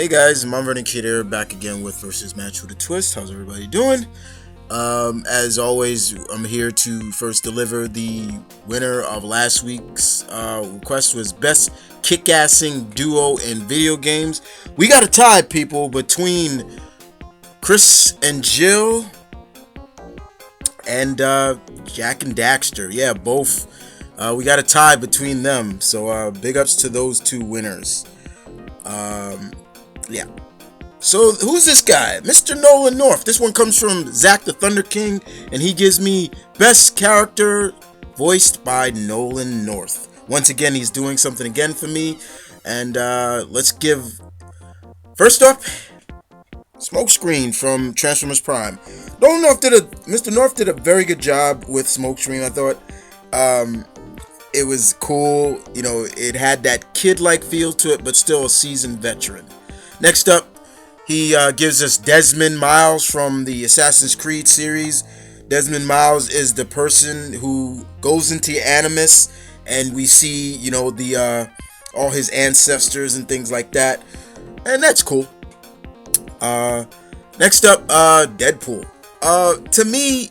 Hey guys, M.V.K here, back again with Versus Match with a Twist. How's everybody doing? As always, I'm here to first deliver the winner of last week's request was Best Kick-Assing Duo in Video Games. We got a tie, people, between Chris and Jill and Jack and Daxter. Yeah, both. We got a tie between them, so big ups to those two winners. Yeah. So who's this guy? Mr. Nolan North. This one comes from Zach the Thunder King, and he gives me best character voiced by Nolan North. Once again, he's doing something again for me, and let's give first up Smokescreen from Transformers Prime. Mr. North did a very good job with Smokescreen. I thought it was cool. You know, it had that kid-like feel to it, but still a seasoned veteran. Next up, he gives us Desmond Miles from the Assassin's Creed series. Desmond Miles is the person who goes into Animus, and we see, you know, the all his ancestors and things like that, and that's cool. Next up, Deadpool. To me,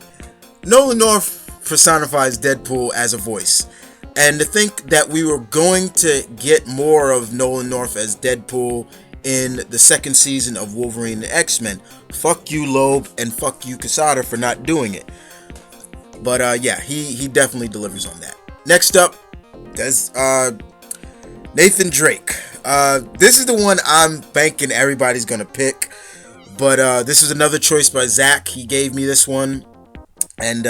Nolan North personifies Deadpool as a voice. And to think that we were going to get more of Nolan North as Deadpool in the second season of Wolverine and X-Men. Fuck you, Loeb, and fuck you, Quesada, for not doing it. But yeah, he definitely delivers on that. Next up, there's Nathan Drake. This is the one I'm thinking everybody's gonna pick. But this is another choice by Zach. He gave me this one. And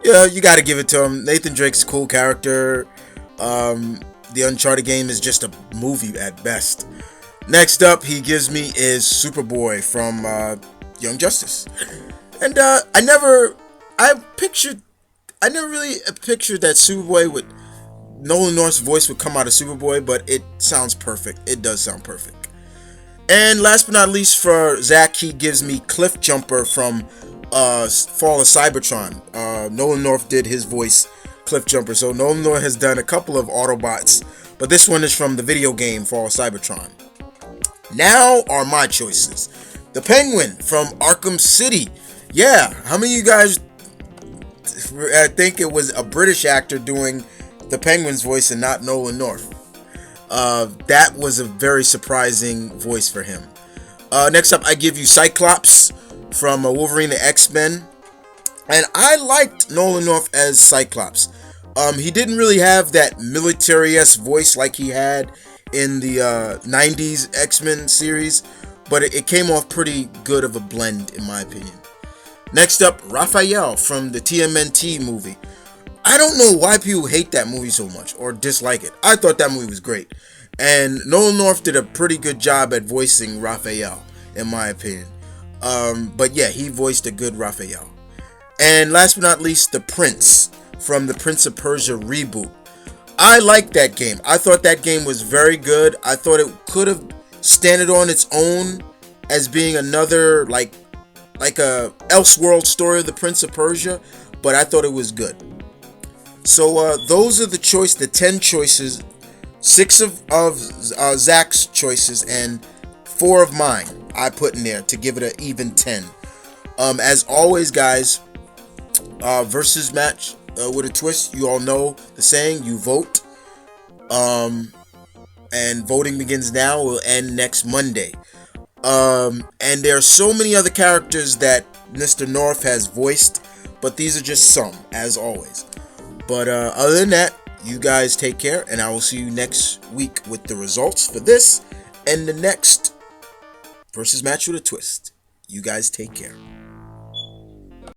yeah, you gotta give it to him. Nathan Drake's a cool character. The Uncharted game is just a movie at best. Next up, he gives me is Superboy from Young Justice, and I never really pictured that Superboy would Nolan North's voice would come out of Superboy, but it sounds perfect. It does sound perfect. And last but not least, for Zach, he gives me Cliff Jumper from Fall of Cybertron. Nolan North did his voice, Cliff Jumper. So Nolan North has done a couple of Autobots, but this one is from the video game Fall of Cybertron. Now are my choices. The Penguin from Arkham City. Yeah, how many of you guys think it was a British actor doing the Penguin's voice and not Nolan North? That was a very surprising voice for him. Next up, I give you Cyclops from Wolverine and X-Men. And I liked Nolan North as Cyclops. He didn't really have that military-esque voice like he had in the 90s X-Men series, but it came off pretty good of a blend in my opinion. Next up, Raphael from the TMNT movie. I don't know why people hate that movie so much or dislike it. I thought that movie was great, and Nolan North did a pretty good job at voicing Raphael in my opinion. But yeah, he voiced a good Raphael. And last but not least, the Prince from the Prince of Persia reboot. I liked that game. I thought that game was very good. I thought it could have standed on its own as being another like a Elseworld story of the Prince of Persia, but I thought it was good. So those are the 10 choices, 6 of Zach's choices and 4 of mine I put in there to give it an even 10. As always, guys, versus match with a twist. You all know the saying, you vote. And voting begins now, will end next Monday. And there are so many other characters that Mr. North has voiced, but these are just some, as always. But other than that, you guys take care, and I will see you next week with the results for this and the next versus match with a twist. You guys take care.